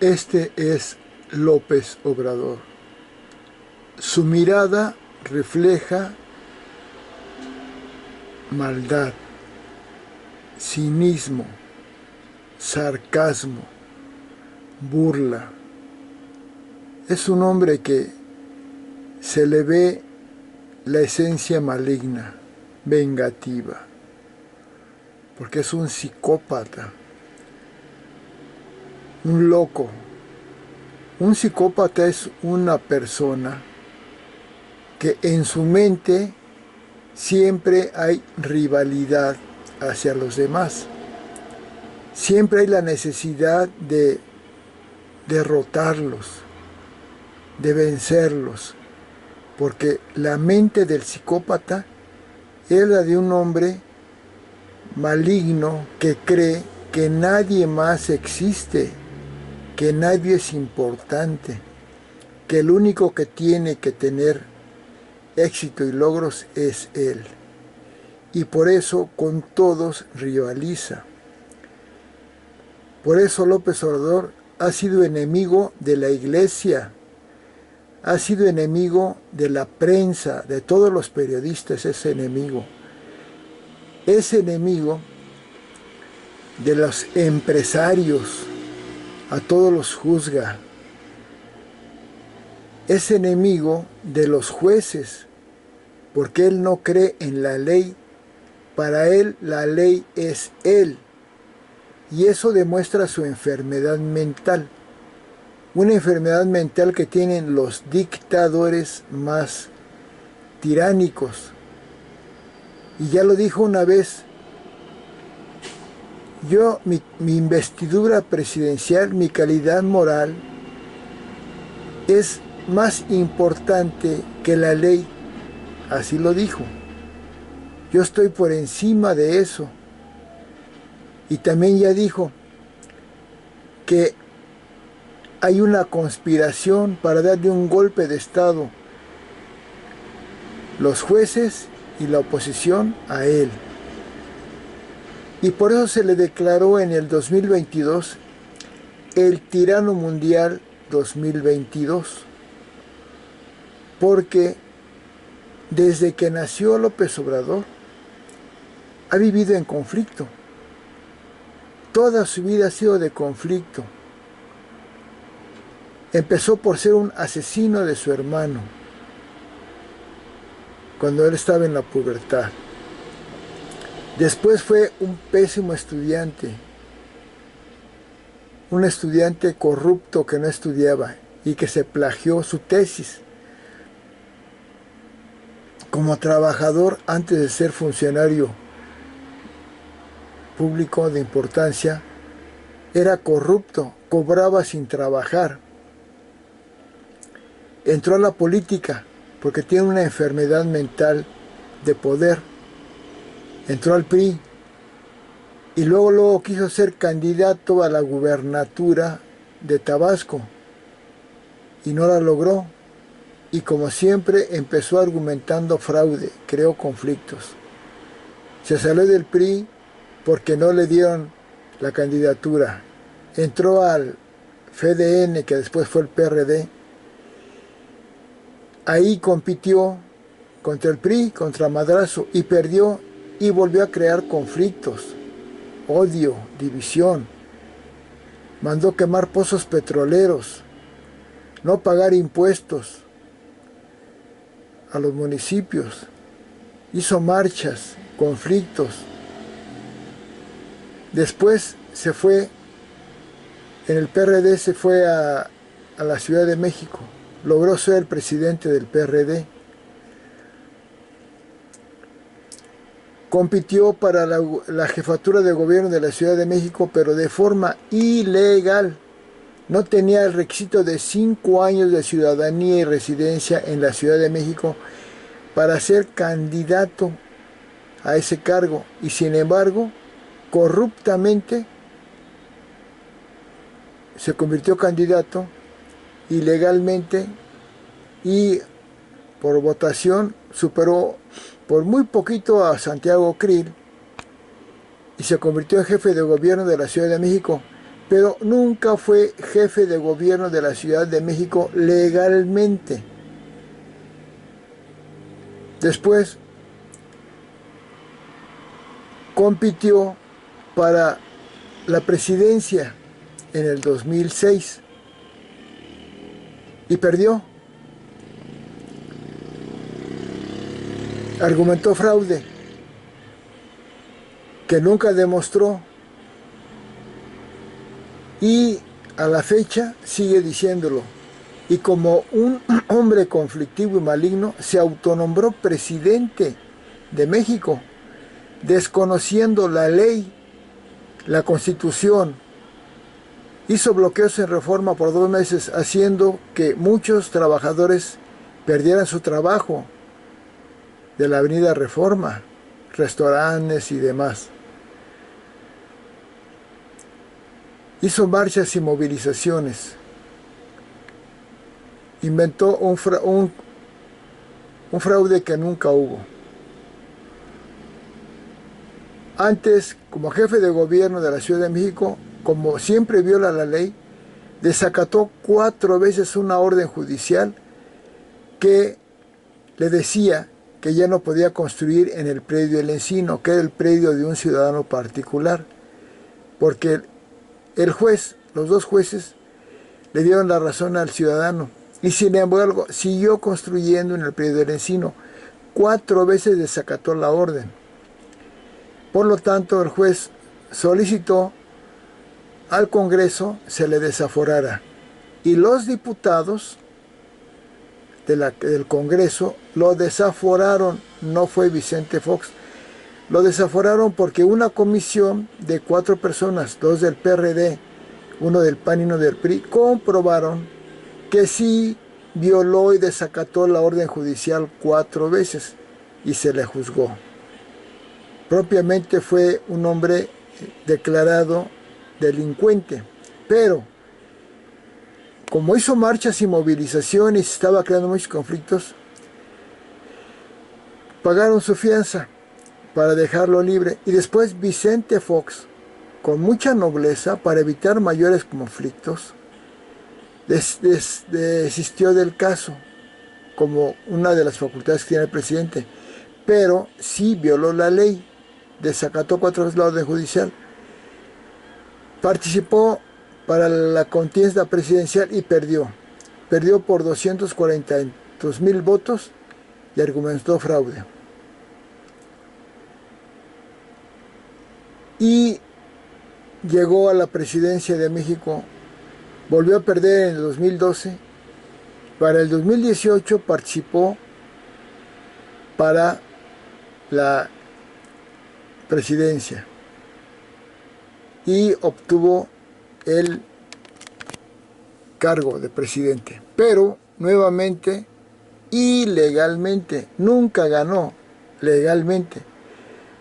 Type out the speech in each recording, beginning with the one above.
Este es López Obrador. Su mirada refleja maldad, cinismo, sarcasmo, burla. Es un hombre que se le ve la esencia maligna, vengativa, porque es un psicópata, un loco. Un psicópata es una persona que en su mente siempre hay rivalidad hacia los demás. Siempre hay la necesidad de derrotarlos, de vencerlos, porque la mente del psicópata es la de un hombre maligno que cree que nadie más existe, que nadie es importante, que el único que tiene que tener éxito y logros es él. Y por eso con todos rivaliza. Por eso López Obrador ha sido enemigo de la iglesia, ha sido enemigo de la prensa, de todos los periodistas, es enemigo. Es enemigo de los empresarios, a todos los juzga. Es enemigo de los jueces, porque él no cree en la ley. Para él la ley es él. Y eso demuestra su enfermedad mental. Una enfermedad mental que tienen los dictadores más tiránicos. Y ya lo dijo una vez, mi investidura presidencial, mi calidad moral, es más importante que la ley. Así lo dijo. Yo estoy por encima de eso. Y también ya dijo que hay una conspiración para darle un golpe de Estado, los jueces y la oposición a él. Y por eso se le declaró en el 2022 el tirano mundial 2022. Porque desde que nació López Obrador ha vivido en conflicto. Toda su vida ha sido de conflicto. Empezó por ser un asesino de su hermano cuando él estaba en la pubertad. Después fue un pésimo estudiante, un estudiante corrupto que no estudiaba y que se plagió su tesis. Como trabajador, antes de ser funcionario público de importancia, era corrupto, cobraba sin trabajar. Entró a la política porque tiene una enfermedad mental de poder. Entró al PRI y luego quiso ser candidato a la gubernatura de Tabasco y no la logró. Y como siempre empezó argumentando fraude, creó conflictos. Se salió del PRI porque no le dieron la candidatura. Entró al FDN, que después fue el PRD. Ahí compitió contra el PRI, contra Madrazo, y perdió y volvió a crear conflictos, odio, división. Mandó quemar pozos petroleros, no pagar impuestos a los municipios, hizo marchas, conflictos. Después se fue, en el PRD se fue a la Ciudad de México, logró ser el presidente del PRD. Compitió para la jefatura de gobierno de la Ciudad de México, pero de forma ilegal. No tenía el requisito de 5 años de ciudadanía y residencia en la Ciudad de México para ser candidato a ese cargo. Y sin embargo, corruptamente se convirtió candidato ilegalmente y por votación superó por muy poquito a Santiago Krill y se convirtió en jefe de gobierno de la Ciudad de México, pero nunca fue jefe de gobierno de la Ciudad de México legalmente. Después compitió para la presidencia en el 2006 y perdió. Argumentó fraude, que nunca demostró, y a la fecha sigue diciéndolo. Y como un hombre conflictivo y maligno, se autonombró presidente de México, desconociendo la ley, la Constitución. Hizo bloqueos en Reforma por 2 meses, haciendo que muchos trabajadores perdieran su trabajo de la Avenida Reforma, restaurantes y demás. Hizo marchas y movilizaciones. Inventó un fraude que nunca hubo. Antes, como jefe de gobierno de la Ciudad de México, como siempre viola la ley, desacató 4 veces una orden judicial que le decía que ya no podía construir en el predio El Encino, que era el predio de un ciudadano particular, porque el juez, los 2 jueces, le dieron la razón al ciudadano, y sin embargo siguió construyendo en el predio del Encino. 4 veces desacató la orden. Por lo tanto, el juez solicitó al Congreso se le desaforara, y los diputados del Congreso lo desaforaron. No fue Vicente Fox. Lo desaforaron porque una comisión de 4 personas, 2 del PRD, 1 del PAN y 1 del PRI, comprobaron que sí violó y desacató la orden judicial 4 veces y se le juzgó. Propiamente fue un hombre declarado delincuente, pero como hizo marchas y movilizaciones y estaba creando muchos conflictos, pagaron su fianza para dejarlo libre. Y después Vicente Fox, con mucha nobleza, para evitar mayores conflictos, desistió del caso, como una de las facultades que tiene el presidente, pero sí violó la ley, desacató 4 veces la orden judicial. Participó para la contienda presidencial y perdió. Perdió por 242,000 votos y argumentó fraude. Y llegó a la presidencia de México, volvió a perder en el 2012. Para el 2018 participó para la presidencia y obtuvo el cargo de presidente, pero nuevamente ilegalmente. Nunca ganó legalmente.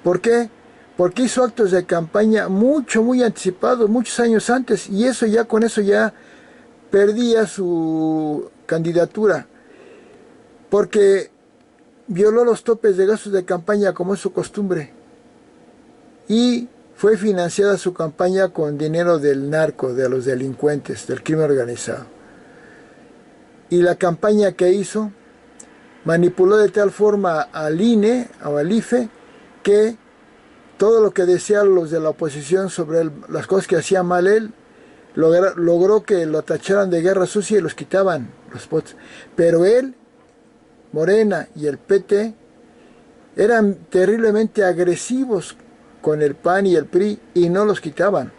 ¿Por qué? Porque hizo actos de campaña muy anticipados, muchos años antes, y eso ya, con eso ya perdía su candidatura, porque violó los topes de gastos de campaña, como es su costumbre, y fue financiada su campaña con dinero del narco, de los delincuentes, del crimen organizado. Y la campaña que hizo manipuló de tal forma al INE o al IFE que todo lo que decían los de la oposición sobre las cosas que hacía mal él, logró que lo tacharan de guerra sucia y los quitaban los votos. Pero él, Morena y el PT eran terriblemente agresivos con el PAN y el PRI y no los quitaban.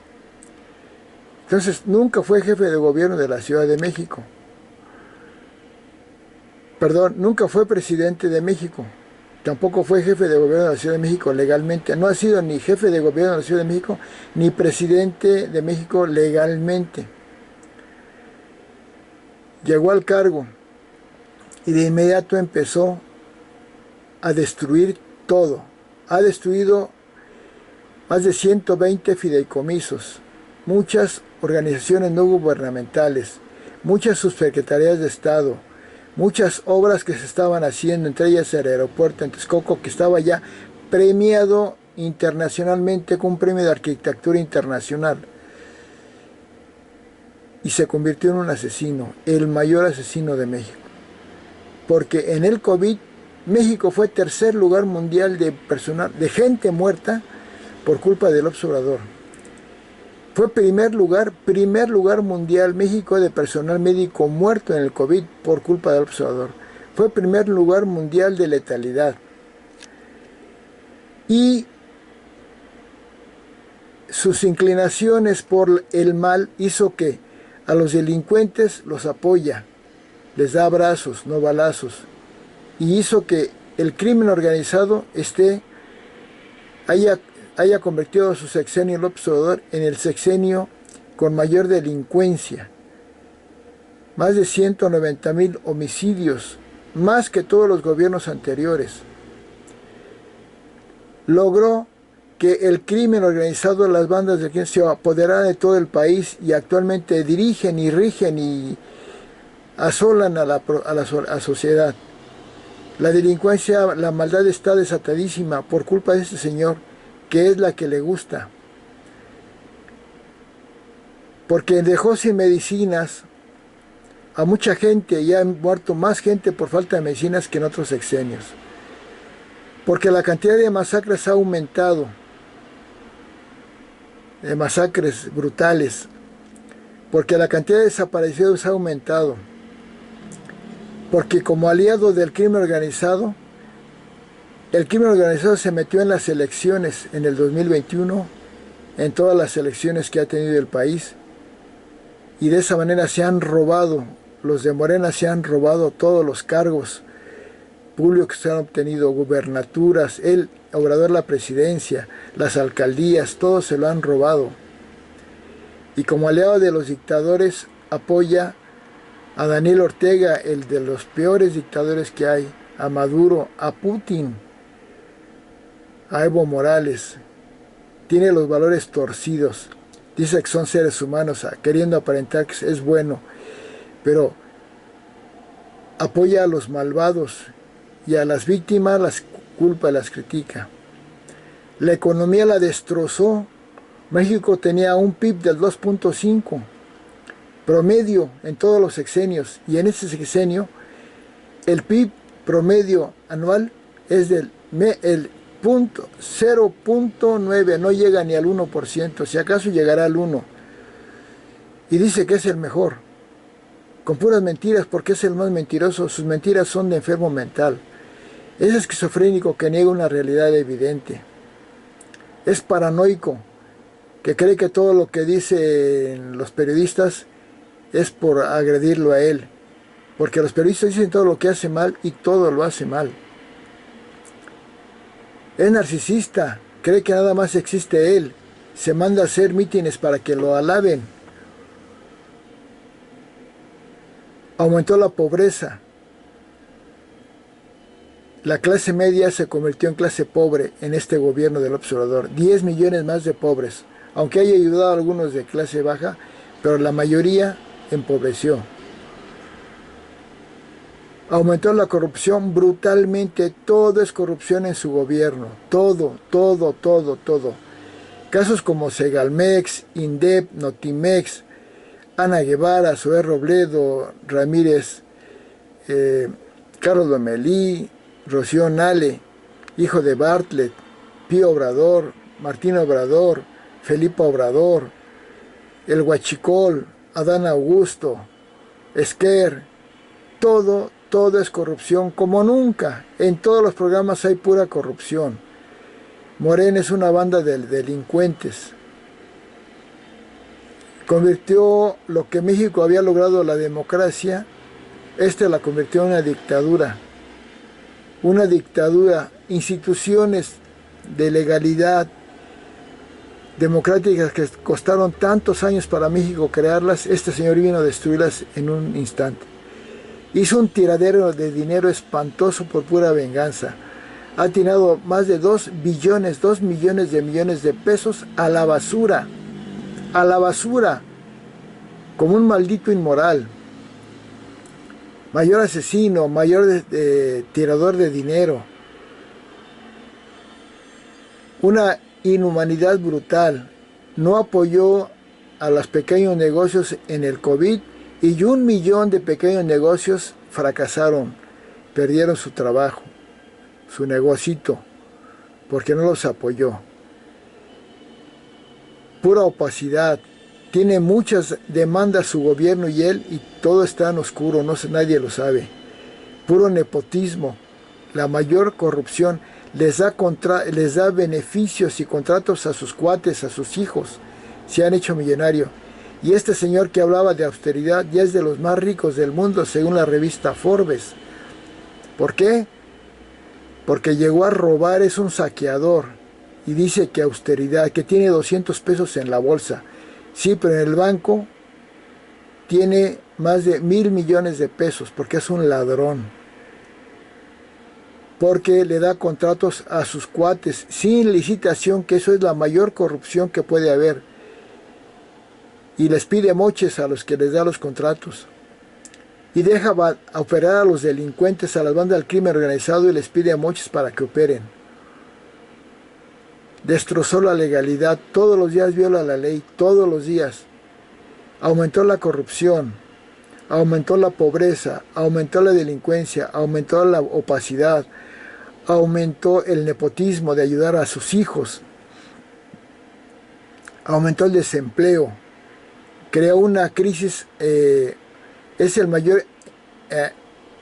Entonces nunca fue jefe de gobierno de la Ciudad de México. Perdón, nunca fue presidente de México. Tampoco fue jefe de gobierno de la Ciudad de México legalmente. No ha sido ni jefe de gobierno de la Ciudad de México ni presidente de México legalmente. Llegó al cargo y de inmediato empezó a destruir todo. Ha destruido más de 120 fideicomisos, muchas organizaciones no gubernamentales, muchas subsecretarías de Estado, muchas obras que se estaban haciendo, entre ellas el aeropuerto en Texcoco, que estaba ya premiado internacionalmente con un premio de arquitectura internacional. y se convirtió en un asesino, el mayor asesino de México. Porque en el COVID, México fue tercer lugar mundial de gente muerta por culpa del López Obrador. Fue primer lugar mundial México de personal médico muerto en el COVID por culpa del López Obrador. Fue primer lugar mundial de letalidad. Y sus inclinaciones por el mal hizo que a los delincuentes los apoya, les da abrazos, no balazos, y hizo que el crimen organizado haya convertido a su sexenio López Obrador en el sexenio con mayor delincuencia. Más de 190,000 homicidios, más que todos los gobiernos anteriores. Logró que el crimen organizado de las bandas de crimen se apoderara de todo el país y actualmente dirigen y rigen y asolan a la sociedad. La delincuencia, la maldad está desatadísima por culpa de este señor, que es la que le gusta. Porque dejó sin medicinas a mucha gente y ha muerto más gente por falta de medicinas que en otros sexenios. Porque la cantidad de masacres ha aumentado, de masacres brutales. Porque la cantidad de desaparecidos ha aumentado. Porque como aliado del crimen organizado, el crimen organizado se metió en las elecciones en el 2021, en todas las elecciones que ha tenido el país, y de esa manera se han robado, los de Morena se han robado todos los cargos públicos que se han obtenido, gubernaturas, el Obrador la presidencia, las alcaldías, todo se lo han robado. Y como aliado de los dictadores apoya a Daniel Ortega, el de los peores dictadores que hay, a Maduro, a Putin, a Evo Morales. Tiene los valores torcidos. Dice que son seres humanos, queriendo aparentar que es bueno, pero apoya a los malvados y a las víctimas las culpa, las critica. La economía la destrozó. México tenía un PIB del 2.5 promedio en todos los sexenios, y en este sexenio el PIB promedio anual es del 0.9, no llega ni al 1%, si acaso llegará al 1%, y dice que es el mejor, con puras mentiras, porque es el más mentiroso. Sus mentiras son de enfermo mental, es esquizofrénico que niega una realidad evidente, es paranoico, que cree que todo lo que dicen los periodistas es por agredirlo a él, porque los periodistas dicen todo lo que hace mal y todo lo hace mal. Es narcisista, cree que nada más existe él, se manda a hacer mítines para que lo alaben. Aumentó la pobreza. La clase media se convirtió en clase pobre en este gobierno del López Obrador. 10 millones más de pobres, aunque haya ayudado a algunos de clase baja, pero la mayoría empobreció. Aumentó la corrupción brutalmente, todo es corrupción en su gobierno, todo. Casos como Segalmex, Indep, Notimex, Ana Guevara, Zoé Robledo, Ramírez, Carlos Lomelí, Rocío Nale, hijo de Bartlett, Pío Obrador, Martín Obrador, Felipe Obrador, el Huachicol, Adán Augusto, Esquer, todo es corrupción como nunca. En todos los programas hay pura corrupción. Morena es una banda de delincuentes. Convirtió lo que México había logrado, la democracia, la convirtió en una dictadura. Una dictadura, instituciones de legalidad democráticas que costaron tantos años para México crearlas, este señor vino a destruirlas en un instante. Hizo un tiradero de dinero espantoso por pura venganza. Ha tirado más de 2 millones de pesos a la basura, como un maldito inmoral. Mayor asesino, mayor tirador de dinero. Una inhumanidad brutal. No apoyó a los pequeños negocios en el COVID y 1 millón de pequeños negocios fracasaron, perdieron su trabajo, su negocito, porque no los apoyó. Pura opacidad. Tiene muchas demandas su gobierno y él, y todo está en oscuro, nadie lo sabe. Puro nepotismo, la mayor corrupción. Les da beneficios y contratos a sus cuates, a sus hijos. Se han hecho millonarios. Y este señor que hablaba de austeridad ya es de los más ricos del mundo, según la revista Forbes. ¿Por qué? Porque llegó a robar, es un saqueador. Y dice que austeridad, que tiene 200 pesos en la bolsa. Sí, pero en el banco tiene más de 1,000 millones de pesos, porque es un ladrón. Porque le da contratos a sus cuates sin licitación, que eso es la mayor corrupción que puede haber. Y les pide moches a los que les da los contratos. Y deja operar a los delincuentes, a las bandas del crimen organizado, y les pide moches para que operen. Destrozó la legalidad, todos los días viola la ley, todos los días. Aumentó la corrupción, aumentó la pobreza, aumentó la delincuencia, aumentó la opacidad, aumentó el nepotismo de ayudar a sus hijos, aumentó el desempleo, creó una crisis, es el mayor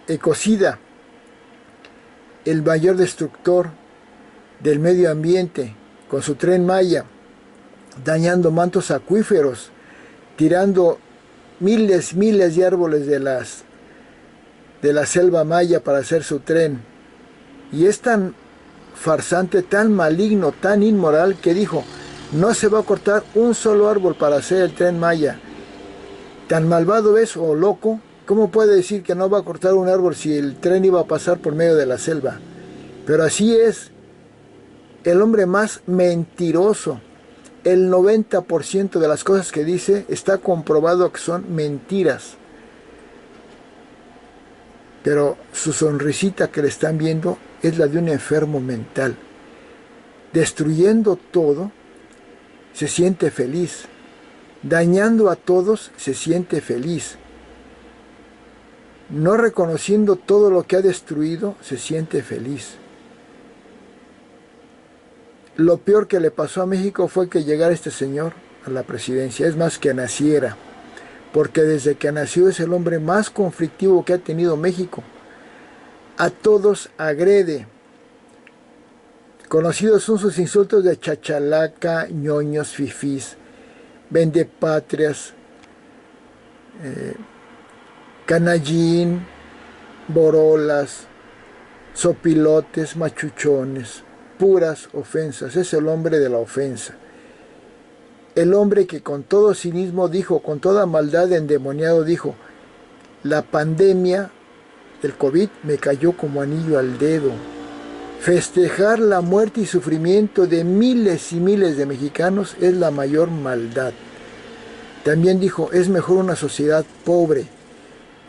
ecocida, el mayor destructor del medio ambiente, con su Tren Maya, dañando mantos acuíferos, tirando miles de árboles de la selva maya para hacer su tren. Y es tan farsante, tan maligno, tan inmoral, que dijo, no se va a cortar un solo árbol para hacer el Tren Maya. Tan malvado es o loco, ¿cómo puede decir que no va a cortar un árbol si el tren iba a pasar por medio de la selva? Pero así es. El hombre más mentiroso. El 90% de las cosas que dice está comprobado que son mentiras. Pero su sonrisita que le están viendo es la de un enfermo mental. Destruyendo todo, se siente feliz. Dañando a todos, se siente feliz. No reconociendo todo lo que ha destruido, se siente feliz. Lo peor que le pasó a México fue que llegara este señor a la presidencia, es más, que naciera, porque desde que nació es el hombre más conflictivo que ha tenido México. A todos agrede. Conocidos son sus insultos de chachalaca, ñoños, fifís, vendepatrias, canallín, borolas, sopilotes, machuchones. Puras ofensas, es el hombre de la ofensa. El hombre que con todo cinismo dijo, con toda maldad endemoniado dijo, la pandemia del COVID me cayó como anillo al dedo. Festejar la muerte y sufrimiento de miles y miles de mexicanos es la mayor maldad. También dijo, es mejor una sociedad pobre.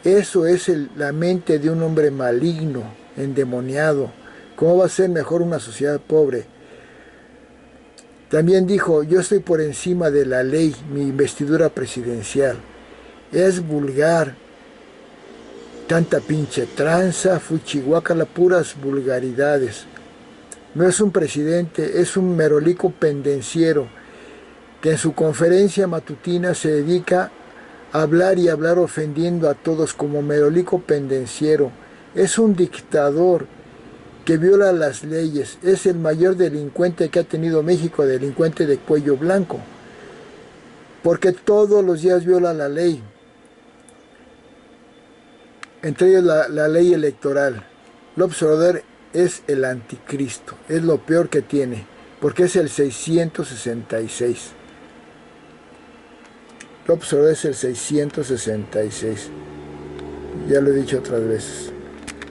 Eso es la mente de un hombre maligno, endemoniado. ¿Cómo va a ser mejor una sociedad pobre? También dijo, yo estoy por encima de la ley, mi investidura presidencial. Es vulgar. Tanta pinche tranza, fuchihuacala, puras vulgaridades. No es un presidente, es un merolico pendenciero que en su conferencia matutina se dedica a hablar y hablar ofendiendo a todos como merolico pendenciero. Es un dictador que viola las leyes, es el mayor delincuente que ha tenido México, delincuente de cuello blanco, porque todos los días viola la ley, entre ellos la ley electoral. López Obrador es el anticristo, es lo peor que tiene, porque es el 666. López Obrador es el 666, ya lo he dicho otras veces.